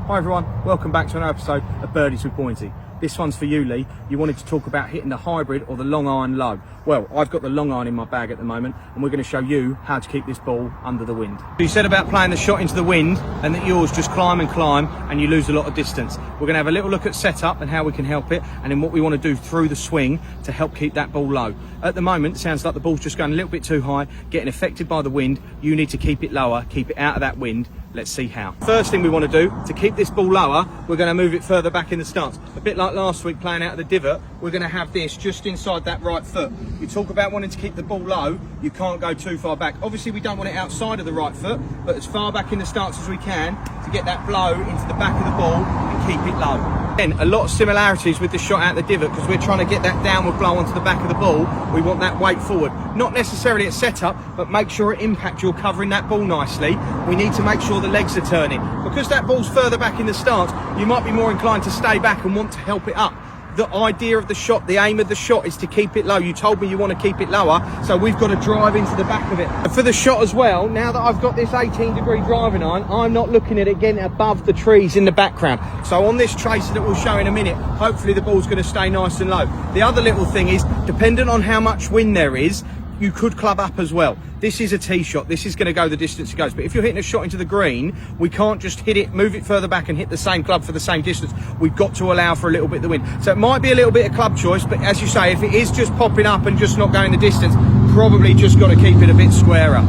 Hi everyone, welcome back to another episode of Birdies with Boynsy. This one's for you, Lee. You wanted to talk about hitting the hybrid or the long iron low. Well, I've got the long iron in my bag at the moment, and we're going to show you how to keep this ball under the wind. You said about playing the shot into the wind and that yours just climb and you lose a lot of distance. We're going to have a little look at setup and how we can help it, and then what we want to do through the swing to help keep that ball low. At the moment, it sounds like the ball's just going a little bit too high, getting affected by the wind. You need to keep it lower, keep it out of that wind. Let's see how. First thing we want to do to keep this ball lower, we're going to move it further back in the stance. A bit like last week playing out of the divot, we're going to have this just inside that right foot. You talk about wanting to keep the ball low, you can't go too far back. Obviously we don't want it outside of the right foot, but as far back in the stance as we can to get that blow into the back of the ball and keep it low. Then a lot of similarities with the shot out the divot, because we're trying to get that downward blow onto the back of the ball. We want that weight forward, not necessarily at setup, but make sure it impacts you're covering that ball nicely. We need to make sure the legs are turning. Because that ball's further back in the stance, you might be more inclined to stay back and want to help it up. The idea of the shot, the aim of the shot is to keep it low. You told me you want to keep it lower, so we've got to drive into the back of it. And for the shot as well, now that I've got this 18-degree driving iron, I'm not looking at it getting above the trees in the background. So on this tracer that we'll show in a minute, hopefully the ball's going to stay nice and low. The other little thing is, dependent on how much wind there is, you could club up as well. This is a tee shot. This is going to go the distance it goes. But if you're hitting a shot into the green, we can't just hit it, move it further back and hit the same club for the same distance. We've got to allow for a little bit of the wind. So it might be a little bit of club choice, but as you say, if it is just popping up and just not going the distance, probably just got to keep it a bit squarer.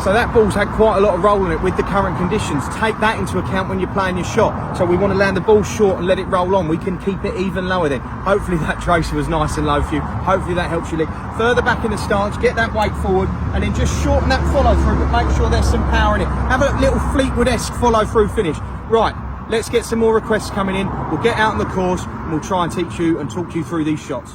So that ball's had quite a lot of roll in it with the current conditions. Take that into account when you're playing your shot. So we want to land the ball short and let it roll on. We can keep it even lower then. Hopefully that tracer was nice and low for you. Hopefully that helps you, Lee. Further back in the stance, get that weight forward, and then just shorten that follow through, but make sure there's some power in it. Have a little Fleetwood-esque follow through finish. Right, let's get some more requests coming in. We'll get out on the course and we'll try and teach you and talk you through these shots.